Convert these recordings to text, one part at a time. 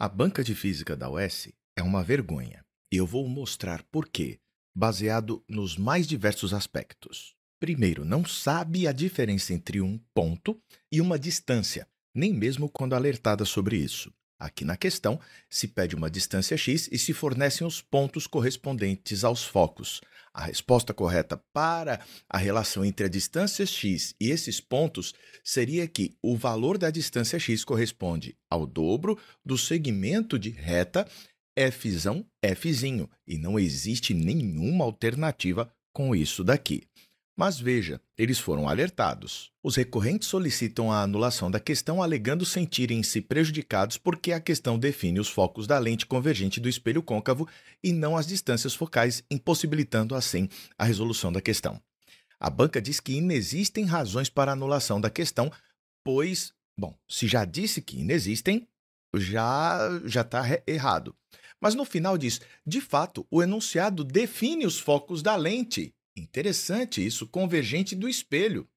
A banca de física da UES é uma vergonha. E eu vou mostrar por quê, baseado nos mais diversos aspectos. Primeiro, não sabe a diferença entre um ponto e uma distância, nem mesmo quando alertada sobre isso. Aqui na questão, se pede uma distância x e se fornecem os pontos correspondentes aos focos. A resposta correta para a relação entre a distância x e esses pontos seria que o valor da distância x corresponde ao dobro do segmento de reta Fzão, Fzinho, e não existe nenhuma alternativa com isso daqui. Mas veja, eles foram alertados. Os recorrentes solicitam a anulação da questão alegando sentirem-se prejudicados porque a questão define os focos da lente convergente do espelho côncavo e não as distâncias focais, impossibilitando assim a resolução da questão. A banca diz que inexistem razões para a anulação da questão, pois, bom, se já disse que inexistem, já está errado. Mas no final diz, de fato, o enunciado define os focos da lente. Interessante isso, convergente do espelho.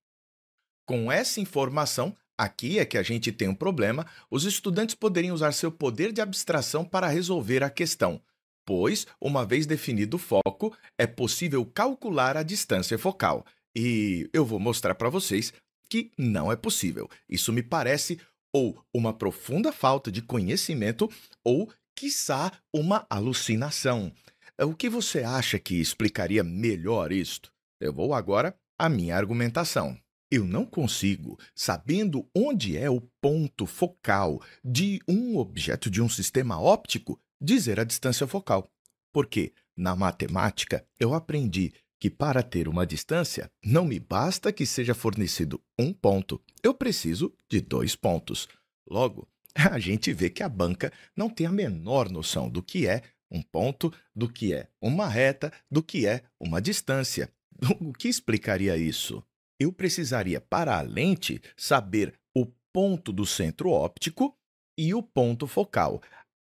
Com essa informação, aqui é que a gente tem um problema, os estudantes poderiam usar seu poder de abstração para resolver a questão, pois, uma vez definido o foco, é possível calcular a distância focal. E eu vou mostrar para vocês que não é possível. Isso me parece ou uma profunda falta de conhecimento ou, quiçá, uma alucinação. O que você acha que explicaria melhor isto? Eu vou agora à minha argumentação. Eu não consigo, sabendo onde é o ponto focal de um objeto de um sistema óptico, dizer a distância focal. Porque, na matemática, eu aprendi que para ter uma distância, não me basta que seja fornecido um ponto, eu preciso de dois pontos. Logo, a gente vê que a banca não tem a menor noção do que é um ponto, do que é uma reta, do que é uma distância. O que explicaria isso? Eu precisaria, para a lente, saber o ponto do centro óptico e o ponto focal.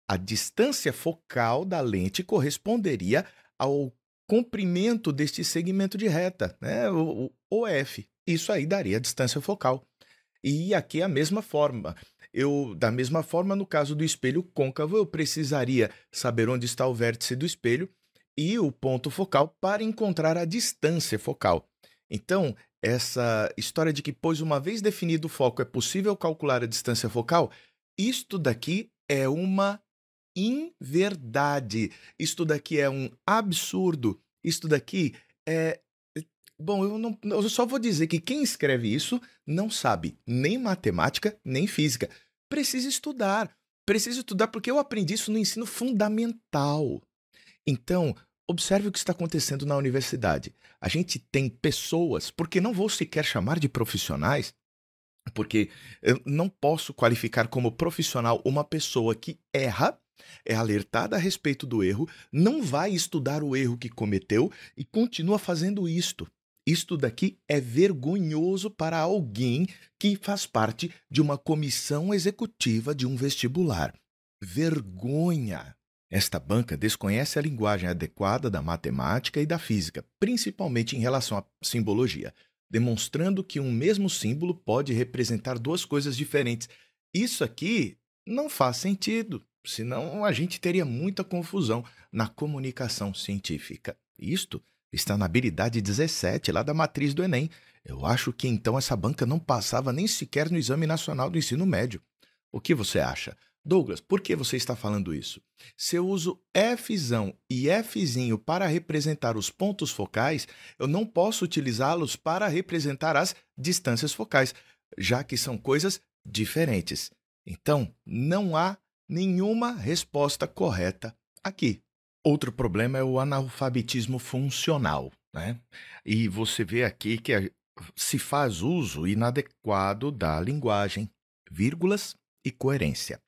A distância focal da lente corresponderia ao comprimento deste segmento de reta, né? O F. Isso aí daria a distância focal. E aqui é a mesma forma. Da mesma forma, no caso do espelho côncavo, eu precisaria saber onde está o vértice do espelho e o ponto focal para encontrar a distância focal. Então, essa história de que, pois uma vez definido o foco, é possível calcular a distância focal, isto daqui é uma inverdade. Isto daqui é um absurdo. Isto daqui é bom, eu só vou dizer que quem escreve isso não sabe nem matemática, nem física. Precisa estudar porque eu aprendi isso no ensino fundamental. Então, observe o que está acontecendo na universidade. A gente tem pessoas, porque não vou sequer chamar de profissionais, porque eu não posso qualificar como profissional uma pessoa que erra, é alertada a respeito do erro, não vai estudar o erro que cometeu e continua fazendo isto. Isto daqui é vergonhoso para alguém que faz parte de uma comissão executiva de um vestibular. Vergonha! Esta banca desconhece a linguagem adequada da matemática e da física, principalmente em relação à simbologia, demonstrando que um mesmo símbolo pode representar duas coisas diferentes. Isso aqui não faz sentido, senão a gente teria muita confusão na comunicação científica. Isto está na habilidade 17, lá da matriz do Enem. Eu acho que então essa banca não passava nem sequer no Exame Nacional do Ensino Médio. O que você acha? Douglas, por que você está falando isso? Se eu uso Fzão e Fzinho para representar os pontos focais, eu não posso utilizá-los para representar as distâncias focais, já que são coisas diferentes. Então, não há nenhuma resposta correta aqui. Outro problema é o analfabetismo funcional, né? E você vê aqui que se faz uso inadequado da linguagem, vírgulas e coerência.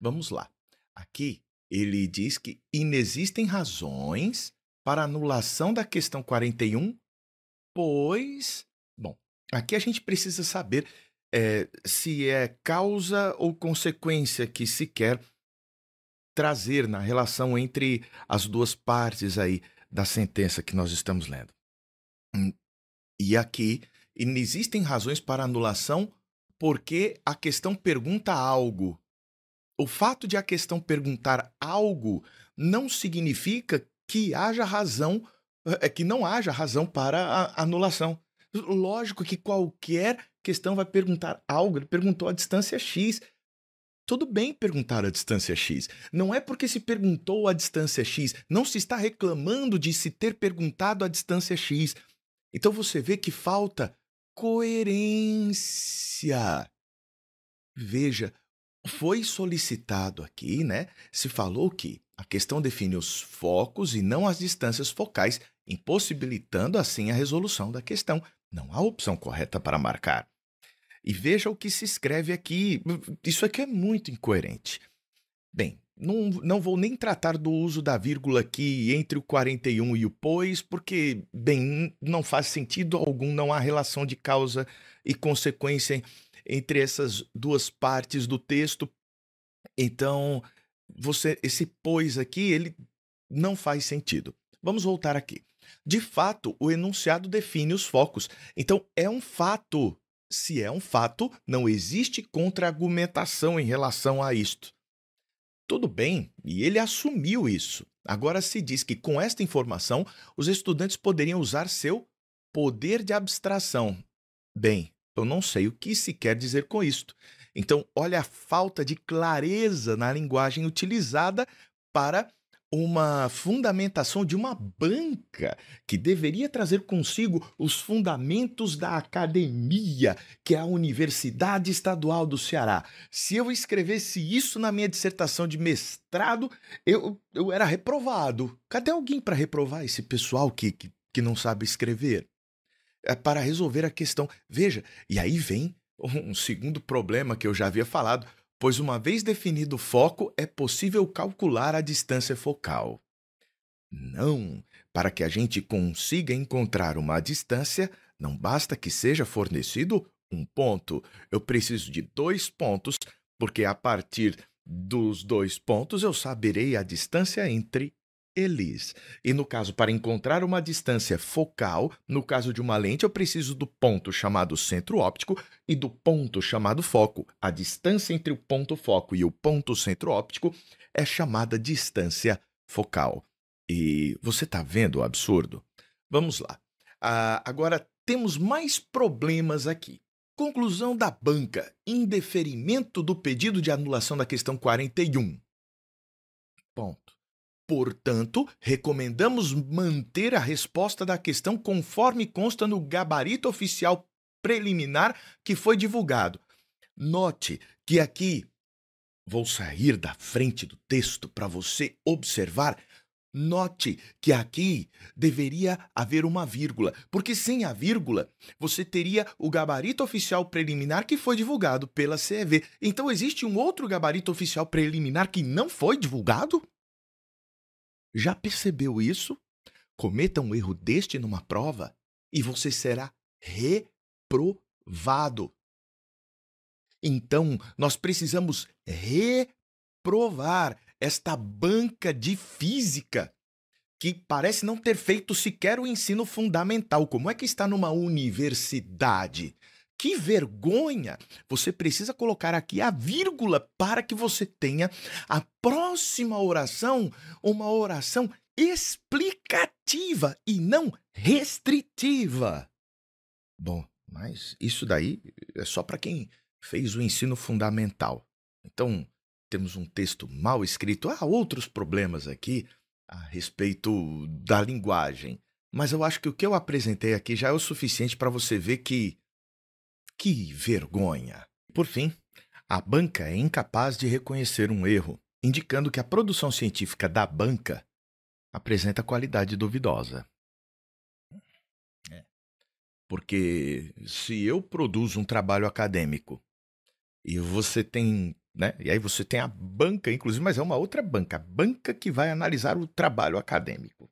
Vamos lá. Aqui ele diz que inexistem razões para anulação da questão 41, pois, bom, aqui a gente precisa saber se é causa ou consequência que se quer trazer na relação entre as duas partes aí da sentença que nós estamos lendo. E aqui existem razões para anulação porque a questão pergunta algo. O fato de a questão perguntar algo não significa que haja razão, que não haja razão para a anulação. Lógico que qualquer questão vai perguntar algo. Ele perguntou a distância x. Tudo bem perguntar a distância x. Não é porque se perguntou a distância x, não se está reclamando de se ter perguntado a distância x. Então você vê que falta coerência. Veja, foi solicitado aqui, né? Se falou que a questão define os focos e não as distâncias focais, impossibilitando assim a resolução da questão. Não há opção correta para marcar. E veja o que se escreve aqui. Isso aqui é muito incoerente. Bem, não vou nem tratar do uso da vírgula aqui entre o 41 e o pois, porque, bem, não faz sentido algum, não há relação de causa e consequência entre essas duas partes do texto. Então, esse pois aqui, ele não faz sentido. Vamos voltar aqui. De fato, o enunciado define os focos. Então, é um fato. Se é um fato, não existe contra-argumentação em relação a isto. Tudo bem, e ele assumiu isso. Agora se diz que com esta informação, os estudantes poderiam usar seu poder de abstração. Bem, eu não sei o que se quer dizer com isto. Então, olha a falta de clareza na linguagem utilizada para uma fundamentação de uma banca que deveria trazer consigo os fundamentos da academia, que é a Universidade Estadual do Ceará. Se eu escrevesse isso na minha dissertação de mestrado, eu era reprovado. Cadê alguém para reprovar esse pessoal que não sabe escrever? É para resolver a questão. Veja, e aí vem um segundo problema que eu já havia falado, pois uma vez definido o foco, é possível calcular a distância focal. Não, para que a gente consiga encontrar uma distância, não basta que seja fornecido um ponto. Eu preciso de 2 pontos, porque a partir dos 2 pontos eu saberei a distância entre eles. E no caso, para encontrar uma distância focal, no caso de uma lente, eu preciso do ponto chamado centro óptico e do ponto chamado foco. A distância entre o ponto foco e o ponto centro óptico é chamada distância focal. E você está vendo o absurdo? Vamos lá. Agora, temos mais problemas aqui. Conclusão da banca. Indeferimento do pedido de anulação da questão 41. Ponto. Portanto, recomendamos manter a resposta da questão conforme consta no gabarito oficial preliminar que foi divulgado. Note que aqui, vou sair da frente do texto para você observar. Note que aqui deveria haver uma vírgula, porque sem a vírgula você teria o gabarito oficial preliminar que foi divulgado pela CEV. Então existe um outro gabarito oficial preliminar que não foi divulgado? Já percebeu isso? Cometa um erro deste numa prova e você será reprovado. Então, nós precisamos reprovar esta banca de física que parece não ter feito sequer o ensino fundamental. Como é que está numa universidade? Que vergonha! Você precisa colocar aqui a vírgula para que você tenha a próxima oração, uma oração explicativa e não restritiva. Bom, mas isso daí é só para quem fez o ensino fundamental. Então, temos um texto mal escrito. Há outros problemas aqui a respeito da linguagem, mas eu acho que o que eu apresentei aqui já é o suficiente para você ver que vergonha! Por fim, a banca é incapaz de reconhecer um erro, indicando que a produção científica da banca apresenta qualidade duvidosa. Porque se eu produzo um trabalho acadêmico e você tem, né? E aí você tem a banca, inclusive, mas é uma outra banca, a banca que vai analisar o trabalho acadêmico.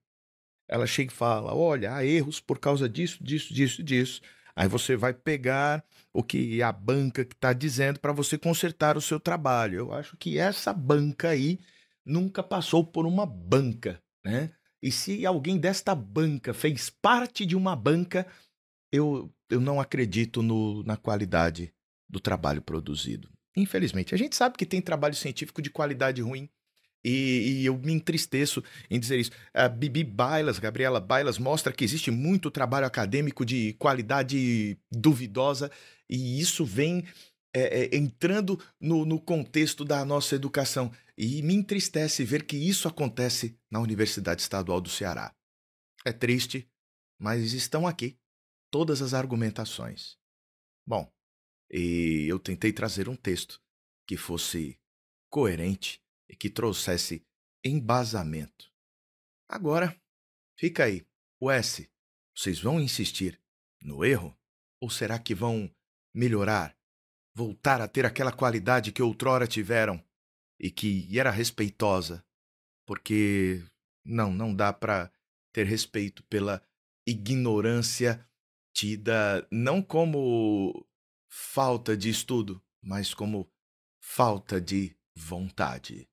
Ela chega e fala: olha, há erros por causa disso, disso, disso, disso. Aí você vai pegar o que a banca está dizendo para você consertar o seu trabalho. Eu acho que essa banca aí nunca passou por uma banca, né? E se alguém desta banca fez parte de uma banca, eu não acredito na qualidade do trabalho produzido. Infelizmente. A gente sabe que tem trabalho científico de qualidade ruim. E eu me entristeço em dizer isso. A Bibi Bailas, Gabriela Bailas, mostra que existe muito trabalho acadêmico de qualidade duvidosa, e isso vem entrando no contexto da nossa educação. E me entristece ver que isso acontece na Universidade Estadual do Ceará. É triste, mas estão aqui todas as argumentações. Bom, e eu tentei trazer um texto que fosse coerente e que trouxesse embasamento. Agora, fica aí. O S, vocês vão insistir no erro? Ou será que vão melhorar, voltar a ter aquela qualidade que outrora tiveram e que era respeitosa? Porque não dá para ter respeito pela ignorância tida não como falta de estudo, mas como falta de vontade.